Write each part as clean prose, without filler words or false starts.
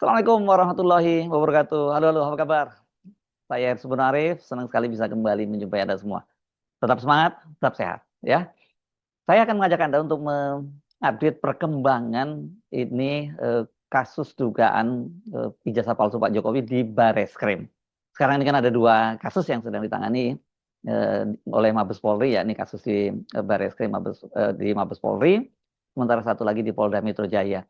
Assalamualaikum warahmatullahi wabarakatuh. Halo, halo, apa kabar? Saya Ersubun Arif, senang sekali bisa kembali menjumpai Anda semua. Tetap semangat, tetap sehat, ya. Saya akan mengajak Anda untuk mengupdate perkembangan ini kasus dugaan ijazah palsu Pak Jokowi di Bareskrim. Sekarang ini kan ada dua kasus yang sedang ditangani oleh Mabes Polri, ya. Ini kasus di Bareskrim di Mabes Polri, sementara satu lagi di Polda Metro Jaya.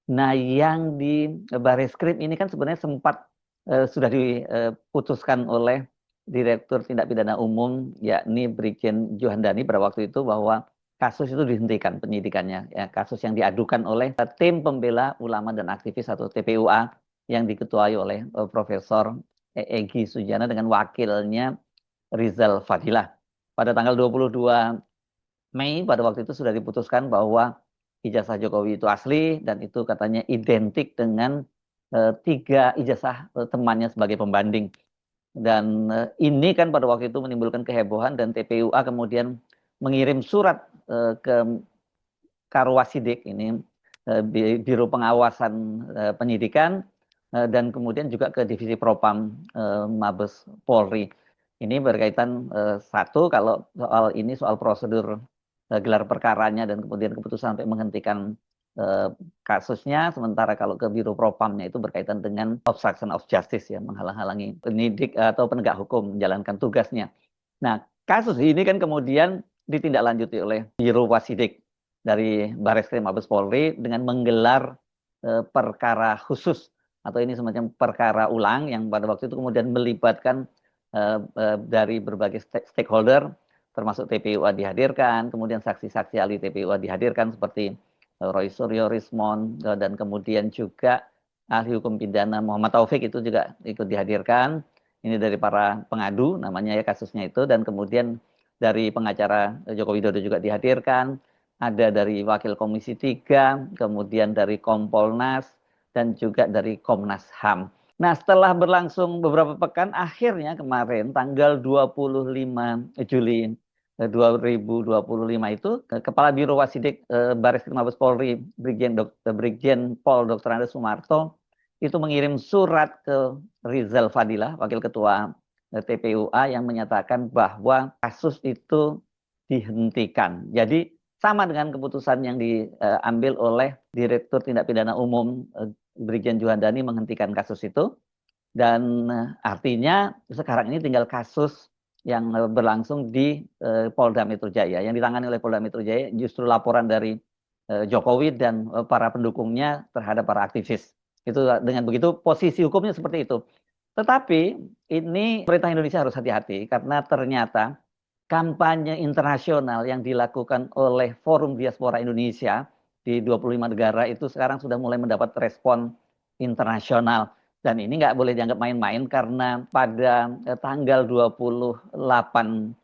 Nah, yang di Bareskrim ini kan sebenarnya sempat sudah diputuskan oleh Direktur Tindak Pidana Umum, yakni Brigjen Juhandani pada waktu itu, bahwa kasus itu dihentikan penyidikannya. Ya, kasus yang diadukan oleh tim pembela ulama dan aktivis atau TPUA yang diketuai oleh Profesor Egy Sujana dengan wakilnya Rizal Fadilah. Pada tanggal 22 Mei pada waktu itu sudah diputuskan bahwa ijazah Jokowi itu asli dan itu katanya identik dengan tiga ijazah temannya sebagai pembanding. Dan ini kan pada waktu itu menimbulkan kehebohan dan TPUA kemudian mengirim surat ke Karwasidik, ini Biro Pengawasan Penyidikan, dan kemudian juga ke Divisi Propam Mabes Polri. Ini berkaitan satu, kalau soal ini soal prosedur gelar perkaranya dan kemudian keputusan sampai menghentikan kasusnya, sementara kalau ke Biro Propamnya itu berkaitan dengan obstruction of justice, ya, menghalang-halangi penyidik atau penegak hukum menjalankan tugasnya. Nah, kasus ini kan kemudian ditindaklanjuti oleh Biro Wasidik dari Bareskrim Mabes Polri dengan menggelar perkara khusus atau ini semacam perkara ulang yang pada waktu itu kemudian melibatkan dari berbagai stakeholder, termasuk TPUA dihadirkan, kemudian saksi-saksi ahli TPUA dihadirkan seperti Roy Suryo Rismond, dan kemudian juga ahli hukum pidana Muhammad Taufik itu juga ikut dihadirkan. Ini dari para pengadu namanya, ya, kasusnya itu, dan kemudian dari pengacara Joko Widodo juga dihadirkan, ada dari Wakil Komisi 3, kemudian dari Kompolnas, dan juga dari Komnas HAM. Nah, setelah berlangsung beberapa pekan, akhirnya kemarin tanggal 25 Juli 2025 itu Kepala Biro Wasidik Bareskrim Mabes Polri Brigjen Pol Dr. Andes Sumarto itu mengirim surat ke Rizal Fadilah, Wakil Ketua TPUA, yang menyatakan bahwa kasus itu dihentikan. Jadi sama dengan keputusan yang diambil oleh Direktur Tindak Pidana Umum Brigjen Juhandani menghentikan kasus itu. Dan artinya sekarang ini tinggal kasus yang berlangsung di Polda Metro Jaya. Yang ditangani oleh Polda Metro Jaya justru laporan dari Jokowi dan para pendukungnya terhadap para aktivis. Itu dengan begitu posisi hukumnya seperti itu. Tetapi ini pemerintah Indonesia harus hati-hati karena ternyata kampanye internasional yang dilakukan oleh Forum Diaspora Indonesia di 25 negara itu sekarang sudah mulai mendapat respon internasional. Dan ini nggak boleh dianggap main-main karena pada tanggal 28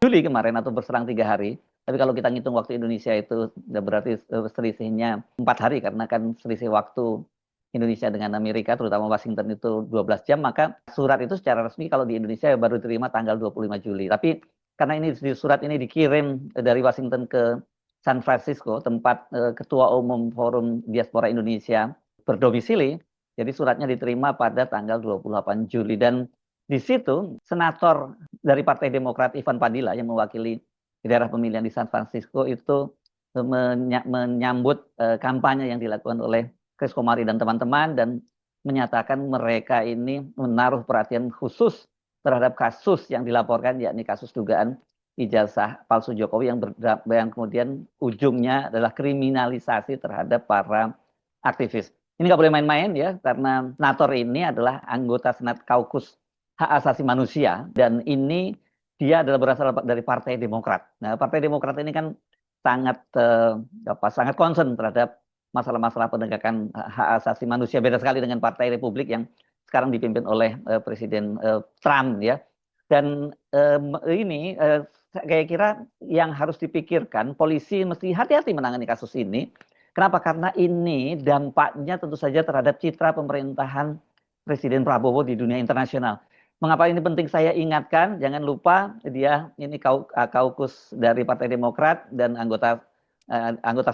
Juli kemarin atau berserang 3 hari, tapi kalau kita ngitung waktu Indonesia itu berarti selisihnya 4 hari karena kan selisih waktu Indonesia dengan Amerika, terutama Washington itu 12 jam, maka surat itu secara resmi kalau di Indonesia baru diterima tanggal 25 Juli. Tapi karena ini surat ini dikirim dari Washington ke San Francisco, tempat Ketua Umum Forum Diaspora Indonesia berdomisili, jadi suratnya diterima pada tanggal 28 Juli. Dan di situ senator dari Partai Demokrat Ivan Padilla yang mewakili daerah pemilihan di San Francisco itu menyambut kampanye yang dilakukan oleh Chris Komari dan teman-teman dan menyatakan mereka ini menaruh perhatian khusus terhadap kasus yang dilaporkan, yakni kasus dugaan ijazah palsu Jokowi yang kemudian ujungnya adalah kriminalisasi terhadap para aktivis. Ini nggak boleh main-main, ya, karena senator ini adalah anggota Senat Kaukus Hak Asasi Manusia dan ini dia adalah berasal dari Partai Demokrat. Nah, Partai Demokrat ini kan sangat concern terhadap masalah-masalah penegakan hak asasi manusia, beda sekali dengan Partai Republik yang sekarang dipimpin oleh Presiden Trump, ya. Dan ini saya kira yang harus dipikirkan, polisi mesti hati-hati menangani kasus ini. Kenapa? Karena ini dampaknya tentu saja terhadap citra pemerintahan Presiden Prabowo di dunia internasional. Mengapa ini penting saya ingatkan? Jangan lupa dia ini kaukus dari Partai Demokrat dan anggota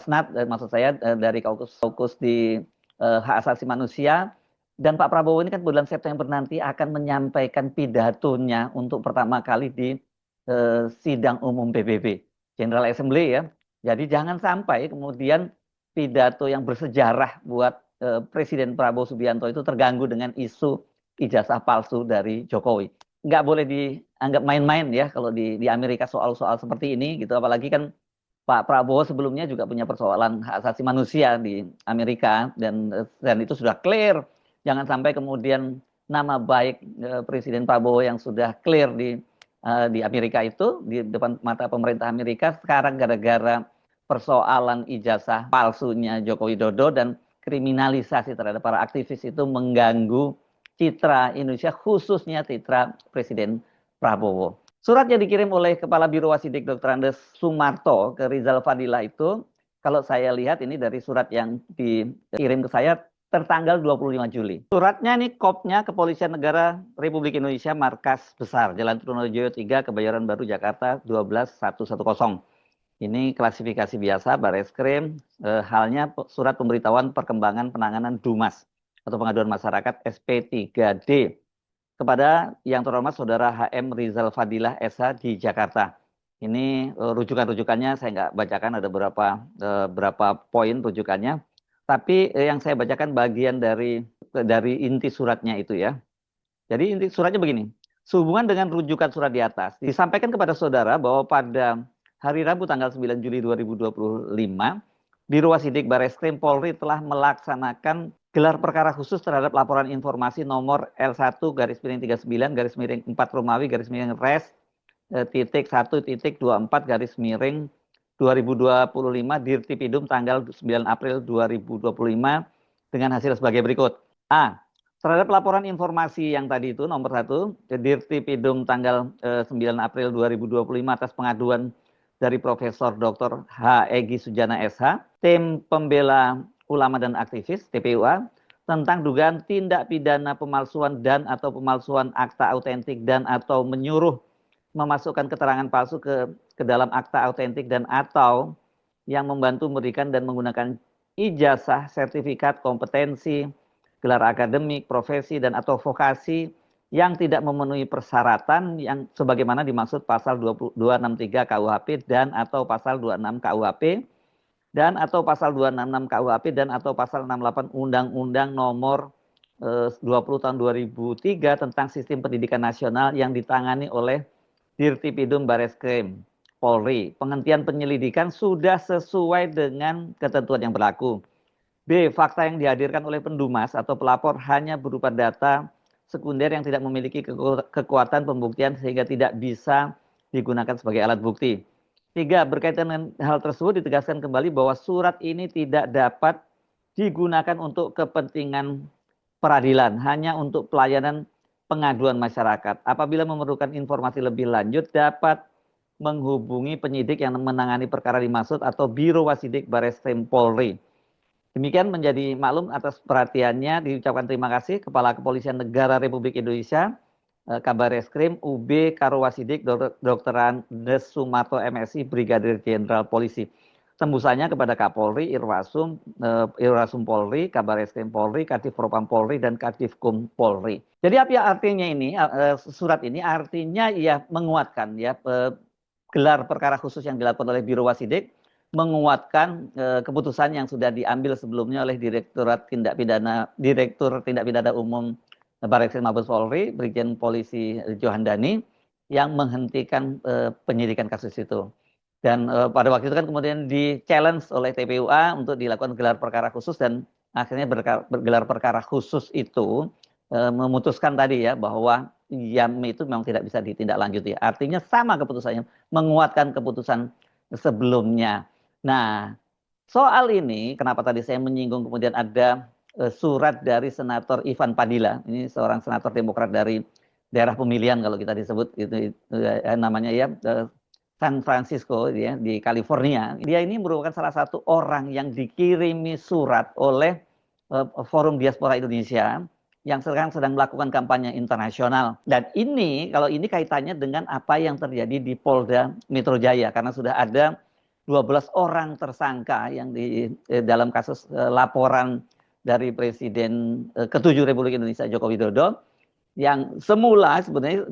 Senat, maksud saya dari kaukus di hak asasi manusia. Dan Pak Prabowo ini kan bulan September nanti akan menyampaikan pidatonya untuk pertama kali di sidang umum PBB, General Assembly ya. Jadi jangan sampai kemudian pidato yang bersejarah buat Presiden Prabowo Subianto itu terganggu dengan isu ijazah palsu dari Jokowi. Nggak boleh dianggap main-main ya kalau di Amerika soal-soal seperti ini gitu. Apalagi kan Pak Prabowo sebelumnya juga punya persoalan hak asasi manusia di Amerika dan itu sudah clear. Jangan sampai kemudian nama baik Presiden Prabowo yang sudah clear di Amerika itu di depan mata pemerintah Amerika sekarang gara-gara persoalan ijazah palsunya Joko Widodo dan kriminalisasi terhadap para aktivis itu mengganggu citra Indonesia khususnya citra Presiden Prabowo. Surat yang dikirim oleh Kepala Biro Wasidik Dr. Andes Sumarto ke Rizal Fadila itu, kalau saya lihat ini dari surat yang dikirim ke saya tertanggal 25 Juli. Suratnya ini kopnya Kepolisian Negara Republik Indonesia Markas Besar, Jalan Trunojoyo 3, Kebayoran Baru, Jakarta 12110. Ini klasifikasi biasa, Bareskrim, halnya surat pemberitahuan perkembangan penanganan DUMAS atau pengaduan masyarakat SP3D kepada yang terhormat Saudara HM Rizal Fadilah SH di Jakarta. Ini rujukan-rujukannya saya nggak bacakan, ada berapa poin rujukannya. Tapi yang saya bacakan bagian dari inti suratnya itu ya. Jadi inti suratnya begini. Sehubungan dengan rujukan surat di atas, disampaikan kepada saudara bahwa pada hari Rabu tanggal 9 Juli 2025, Biro Wasidik Bareskrim Polri telah melaksanakan gelar perkara khusus terhadap laporan informasi nomor L1/39/4 Romawi res titik 1.24 2025 Dirtipidum tanggal 9 April 2025 dengan hasil sebagai berikut. A. Terhadap laporan informasi yang tadi itu nomor 1 Dirtipidum tanggal 9 April 2025 atas pengaduan dari Profesor Dr. H. Egy Sujana SH, Tim Pembela Ulama dan Aktivis (TPUA) tentang dugaan tindak pidana pemalsuan dan atau pemalsuan akta autentik dan atau menyuruh memasukkan keterangan palsu ke dalam akta autentik dan atau yang membantu memberikan dan menggunakan ijazah, sertifikat, kompetensi, gelar akademik, profesi dan atau vokasi yang tidak memenuhi persyaratan yang sebagaimana dimaksud pasal 263 KUHP dan atau pasal 26 KUHP dan atau pasal 266 KUHP dan atau pasal 68 Undang-Undang Nomor 20 tahun 2003 tentang Sistem Pendidikan Nasional yang ditangani oleh Dirtipidum Bareskrim Polri. Penghentian penyelidikan sudah sesuai dengan ketentuan yang berlaku. B. Fakta yang dihadirkan oleh pendumas atau pelapor hanya berupa data sekunder yang tidak memiliki kekuatan pembuktian sehingga tidak bisa digunakan sebagai alat bukti. 3. Berkaitan dengan hal tersebut ditegaskan kembali bahwa surat ini tidak dapat digunakan untuk kepentingan peradilan, hanya untuk pelayanan pengaduan masyarakat. Apabila memerlukan informasi lebih lanjut dapat menghubungi penyidik yang menangani perkara dimaksud atau Biro Wasidik Bareskrim Polri. Demikian menjadi maklum atas perhatiannya, diucapkan terima kasih Kepala Kepolisian Negara Republik Indonesia, Kabar Eskrim UB Karowasidik Dr. Andes Sumarto MSI Brigadir Jenderal Polisi. Tembusannya kepada Kapolri, Irwasum Polri, Kabar Eskrim Polri, Kadif Propam Polri dan Kadifkum Polri. Jadi apa artinya ini? Surat ini artinya ya menguatkan ya gelar perkara khusus yang dilakukan oleh Biro Wasidik, menguatkan keputusan yang sudah diambil sebelumnya oleh Direktur Tindak Pidana Umum Bareskrim Mabes Polri, Brigjen Polisi Johandani yang menghentikan penyidikan kasus itu. Dan pada waktu itu kan kemudian di-challenge oleh TPUA untuk dilakukan gelar perkara khusus dan akhirnya bergelar perkara khusus itu memutuskan tadi ya bahwa YAM itu memang tidak bisa ditindaklanjuti. Artinya sama keputusannya, menguatkan keputusan sebelumnya. Nah, soal ini kenapa tadi saya menyinggung kemudian ada surat dari Senator Ivan Padilla, ini seorang senator Demokrat dari daerah pemilihan kalau kita disebut itu namanya ya San Francisco ya di California. Dia ini merupakan salah satu orang yang dikirimi surat oleh Forum Diaspora Indonesia yang sekarang sedang melakukan kampanye internasional. Dan ini kalau ini kaitannya dengan apa yang terjadi di Polda Metro Jaya karena sudah ada 12 orang tersangka yang di dalam kasus laporan dari Presiden ke-7 Republik Indonesia Joko Widodo, yang semula sebenarnya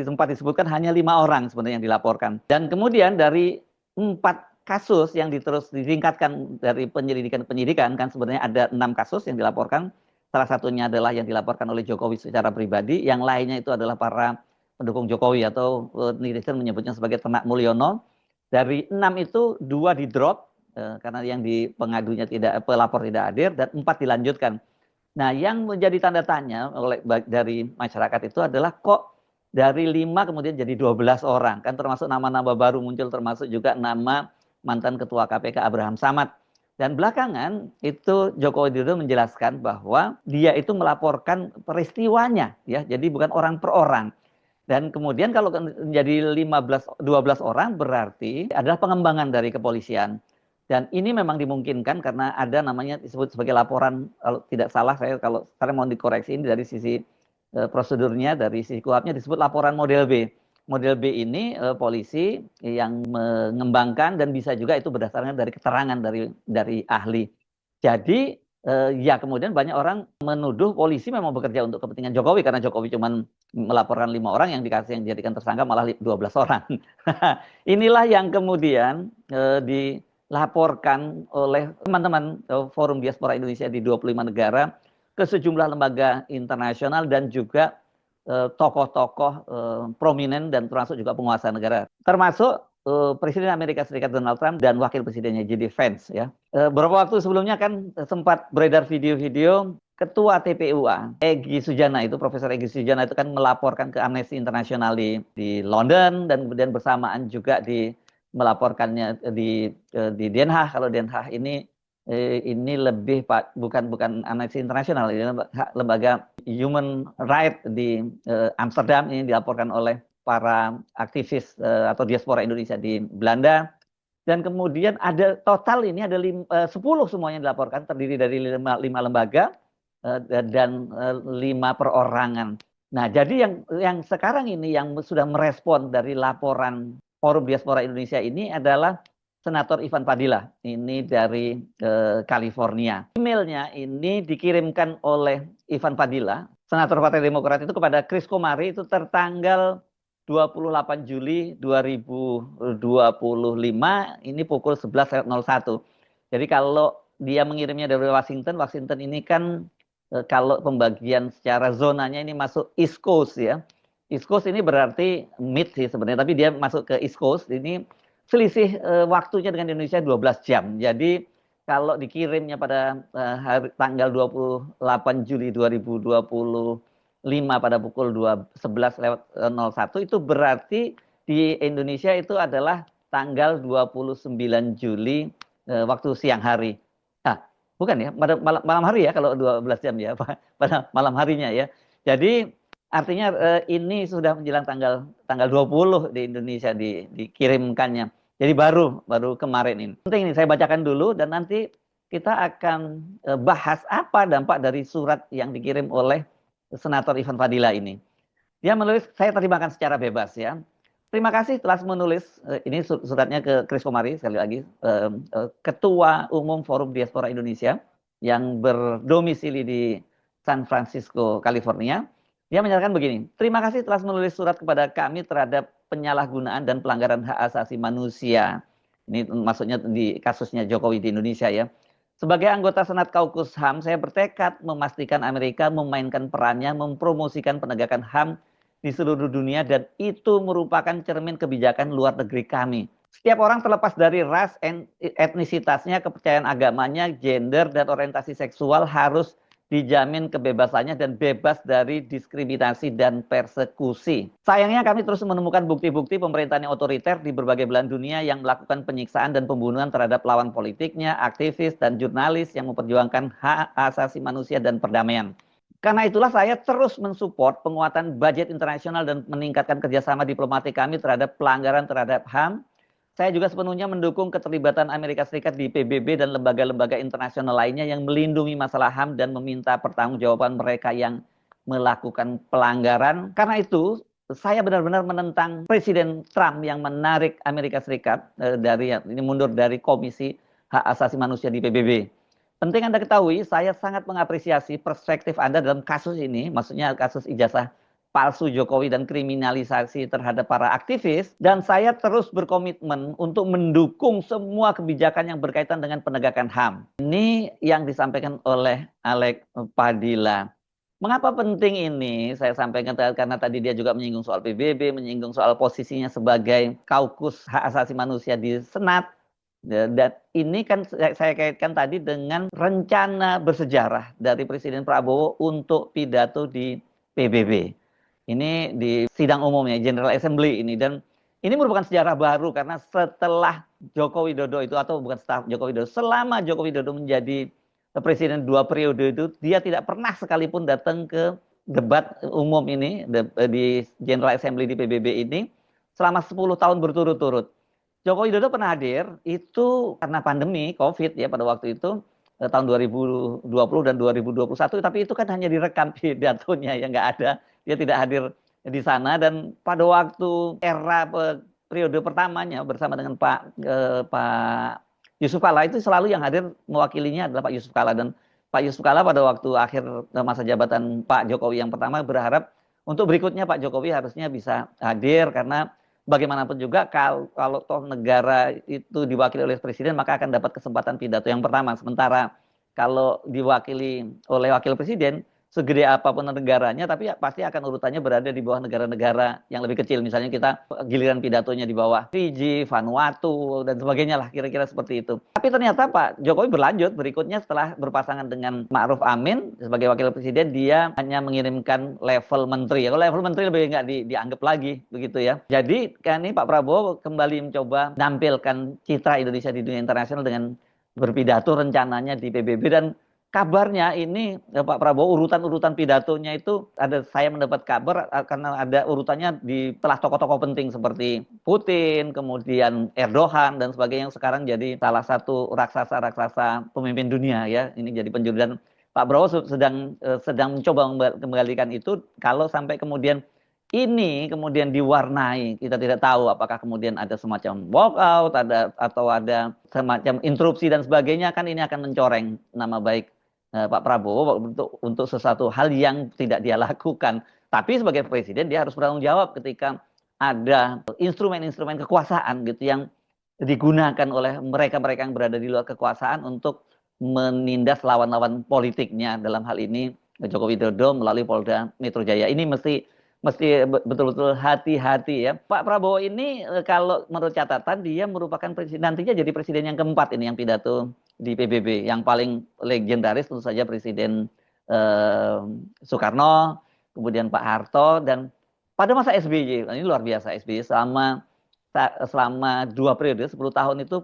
sempat disebutkan hanya 5 orang sebenarnya yang dilaporkan. Dan kemudian dari 4 kasus yang terus ditingkatkan dari penyidikan kan sebenarnya ada 6 kasus yang dilaporkan. Salah satunya adalah yang dilaporkan oleh Jokowi secara pribadi, yang lainnya itu adalah para pendukung Jokowi atau netizen menyebutnya sebagai Ternak Mulyono. Dari 6 itu 2 di drop karena yang pengadunya pelapor tidak hadir, dan 4 dilanjutkan. Nah, yang menjadi tanda tanya dari masyarakat itu adalah kok dari 5 kemudian jadi 12 orang. Kan termasuk nama-nama baru muncul, termasuk juga nama mantan Ketua KPK Abraham Samad. Dan belakangan itu Joko Widodo menjelaskan bahwa dia itu melaporkan peristiwanya, ya. Jadi bukan orang per orang. Dan kemudian kalau menjadi 12 orang berarti adalah pengembangan dari kepolisian. Dan ini memang dimungkinkan karena ada namanya disebut sebagai laporan, kalau tidak salah kalau sekarang mau dikoreksi, ini dari sisi prosedurnya, dari sisi KUHP-nya disebut laporan model B. Model B ini polisi yang mengembangkan, dan bisa juga itu berdasarkan dari keterangan dari ahli. Jadi ya kemudian banyak orang menuduh polisi memang bekerja untuk kepentingan Jokowi, karena Jokowi cuma melaporkan 5 orang, yang dijadikan tersangka malah 12 orang. Inilah yang kemudian dilaporkan oleh teman-teman Forum Diaspora Indonesia di 25 negara ke sejumlah lembaga internasional dan juga tokoh-tokoh prominen dan termasuk juga penguasa negara, termasuk Presiden Amerika Serikat Donald Trump dan Wakil Presidennya J.D. Vance, ya. Beberapa waktu sebelumnya kan sempat beredar video-video Ketua TPUA Egy Sujana, itu Profesor Egy Sujana itu kan melaporkan ke Amnesty International di London, dan kemudian bersamaan juga melaporkannya di Den Haag. Kalau Den Haag ini lebih bukan Amnesty International, ini lembaga human right di Amsterdam, ini dilaporkan oleh para aktivis atau diaspora Indonesia di Belanda. Dan kemudian ada total ini ada 10 semuanya dilaporkan, terdiri dari 5 lembaga dan 5 perorangan. Nah, jadi yang sekarang ini yang sudah merespon dari laporan Forum Diaspora Indonesia ini adalah Senator Ivan Fadila, ini dari California. Emailnya ini dikirimkan oleh Ivan Fadila, Senator Partai Demokrat itu, kepada Chris Komari itu tertanggal 28 Juli 2025, ini pukul 11.01. Jadi kalau dia mengirimnya dari Washington ini kan kalau pembagian secara zonanya ini masuk East Coast, ya. East Coast ini berarti mid sih sebenarnya, tapi dia masuk ke East Coast. Ini selisih waktunya dengan Indonesia 12 jam. Jadi kalau dikirimnya pada tanggal 28 Juli 2025 pada pukul 11.01, itu berarti di Indonesia itu adalah tanggal 29 Juli waktu siang hari. Bukan ya, pada malam hari ya kalau 12 jam ya, pada malam harinya ya. Jadi artinya ini sudah menjelang tanggal 20 di Indonesia dikirimkannya. Jadi baru kemarin ini. Penting ini saya bacakan dulu, dan nanti kita akan bahas apa dampak dari surat yang dikirim oleh Senator Ivan Fadila ini. Dia menulis, saya terjemahkan secara bebas ya. Terima kasih telah menulis, ini suratnya ke Chris Komari, sekali lagi, Ketua Umum Forum Diaspora Indonesia yang berdomisili di San Francisco, California. Dia menyatakan begini, terima kasih telah menulis surat kepada kami terhadap penyalahgunaan dan pelanggaran hak asasi manusia. Ini maksudnya di kasusnya Jokowi di Indonesia ya. Sebagai anggota Senat Kaukus HAM, saya bertekad memastikan Amerika memainkan perannya mempromosikan penegakan HAM di seluruh dunia, dan itu merupakan cermin kebijakan luar negeri kami. Setiap orang terlepas dari ras, etnisitasnya, kepercayaan agamanya, gender, dan orientasi seksual harus dijamin kebebasannya dan bebas dari diskriminasi dan persekusi. Sayangnya kami terus menemukan bukti-bukti pemerintahan yang otoriter di berbagai belahan dunia yang melakukan penyiksaan dan pembunuhan terhadap lawan politiknya, aktivis, dan jurnalis yang memperjuangkan hak asasi manusia dan perdamaian. Karena itulah saya terus mensupport penguatan budget internasional dan meningkatkan kerjasama diplomatik kami terhadap pelanggaran terhadap HAM. Saya juga sepenuhnya mendukung keterlibatan Amerika Serikat di PBB dan lembaga-lembaga internasional lainnya yang melindungi masalah HAM dan meminta pertanggungjawaban mereka yang melakukan pelanggaran. Karena itu, saya benar-benar menentang Presiden Trump yang menarik Amerika Serikat mundur dari Komisi Hak Asasi Manusia di PBB. Penting Anda ketahui, saya sangat mengapresiasi perspektif Anda dalam kasus ini, maksudnya kasus ijazah palsu Jokowi dan kriminalisasi terhadap para aktivis, dan saya terus berkomitmen untuk mendukung semua kebijakan yang berkaitan dengan penegakan HAM. Ini yang disampaikan oleh Alek Padilla. Mengapa penting ini? Saya sampaikan karena tadi dia juga menyinggung soal PBB, menyinggung soal posisinya sebagai kaukus hak asasi manusia di Senat. Dan ini kan saya kaitkan tadi dengan rencana bersejarah dari Presiden Prabowo untuk pidato di PBB. Ini di sidang umumnya, General Assembly ini. Dan ini merupakan sejarah baru karena setelah Joko Widodo itu, atau bukan setelah Joko Widodo, selama Joko Widodo menjadi presiden 2 periode itu, dia tidak pernah sekalipun datang ke debat umum ini, di General Assembly di PBB ini, selama 10 tahun berturut-turut. Joko Widodo pernah hadir itu karena pandemi COVID ya pada waktu itu, tahun 2020 dan 2021, tapi itu kan hanya direkam pidatonya ya, nggak ada, dia tidak hadir di sana. Dan pada waktu era periode pertamanya bersama dengan Pak Yusuf Kala, itu selalu yang hadir mewakilinya adalah Pak Yusuf Kala. Dan Pak Yusuf Kala pada waktu akhir masa jabatan Pak Jokowi yang pertama berharap untuk berikutnya Pak Jokowi harusnya bisa hadir, karena bagaimanapun juga kalau toh negara itu diwakili oleh presiden maka akan dapat kesempatan pidato yang pertama. Sementara kalau diwakili oleh wakil presiden, segede apapun negaranya, tapi pasti akan urutannya berada di bawah negara-negara yang lebih kecil. Misalnya kita giliran pidatonya di bawah Fiji, Vanuatu, dan sebagainya lah, kira-kira seperti itu. Tapi ternyata Pak Jokowi berlanjut berikutnya setelah berpasangan dengan Ma'ruf Amin sebagai wakil presiden, dia hanya mengirimkan level menteri. Kalau level menteri lebih nggak dianggap lagi, begitu ya. Jadi kan ini Pak Prabowo kembali mencoba menampilkan citra Indonesia di dunia internasional dengan berpidato rencananya di PBB. Dan kabarnya ini Pak Prabowo urutan-urutan pidatonya itu ada, saya mendapat kabar karena ada urutannya di telah tokoh-tokoh penting seperti Putin, kemudian Erdogan dan sebagainya, yang sekarang jadi salah satu raksasa-raksasa pemimpin dunia ya. Ini jadi penjuru, dan Pak Prabowo sedang mencoba kembalikan itu. Kalau sampai kemudian ini kemudian diwarnai, kita tidak tahu apakah kemudian ada semacam walkout, atau ada semacam interupsi dan sebagainya, kan ini akan mencoreng nama baik Pak Prabowo untuk sesuatu hal yang tidak dia lakukan. Tapi sebagai presiden dia harus bertanggung jawab ketika ada instrumen-instrumen kekuasaan gitu yang digunakan oleh mereka-mereka yang berada di luar kekuasaan untuk menindas lawan-lawan politiknya, dalam hal ini Joko Widodo melalui Polda Metro Jaya. Ini mesti betul-betul hati-hati ya. Pak Prabowo ini kalau menurut catatan dia merupakan nantinya jadi presiden yang keempat ini yang pidato di PBB. Yang paling legendaris tentu saja Presiden Soekarno, kemudian Pak Harto, dan pada masa SBY, ini luar biasa, SBY selama 2 periode 10 tahun itu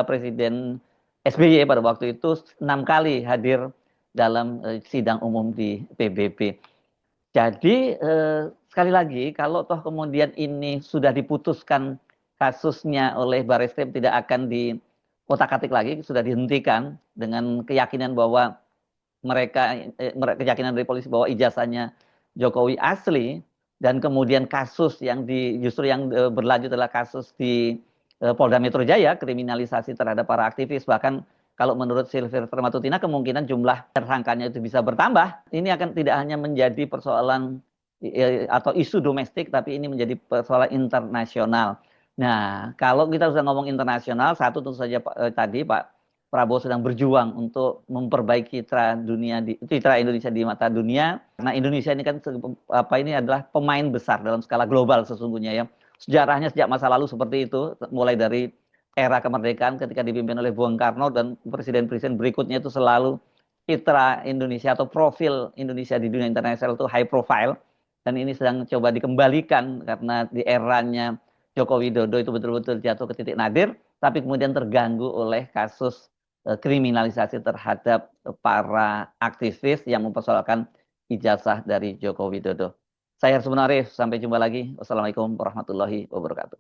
Presiden SBY pada waktu itu 6 kali hadir dalam sidang umum di PBB. Jadi sekali lagi, kalau toh kemudian ini sudah diputuskan kasusnya oleh Barreskrim tidak akan diotak-atik lagi, sudah dihentikan dengan keyakinan bahwa keyakinan dari polisi bahwa ijazahnya Jokowi asli, dan kemudian kasus yang justru yang berlanjut adalah kasus di Polda Metro Jaya, kriminalisasi terhadap para aktivis. Bahkan kalau menurut Sylvester Matutina kemungkinan jumlah tersangkanya itu bisa bertambah. Ini akan tidak hanya menjadi persoalan atau isu domestik, tapi ini menjadi persoalan internasional. Nah, kalau kita sudah ngomong internasional, satu tentu saja tadi Pak Prabowo sedang berjuang untuk memperbaiki citra Indonesia di mata dunia. Karena Indonesia ini kan ini adalah pemain besar dalam skala global sesungguhnya ya. Sejarahnya sejak masa lalu seperti itu, mulai dari era kemerdekaan ketika dipimpin oleh Bung Karno, dan presiden-presiden berikutnya itu selalu citra Indonesia atau profil Indonesia di dunia internasional itu high profile. Dan ini sedang coba dikembalikan karena di eranya Joko Widodo itu betul-betul jatuh ke titik nadir, tapi kemudian terganggu oleh kasus kriminalisasi terhadap para aktivis yang mempersoalkan ijazah dari Joko Widodo. Saya Harus Munarif, sampai jumpa lagi. Wassalamualaikum warahmatullahi wabarakatuh.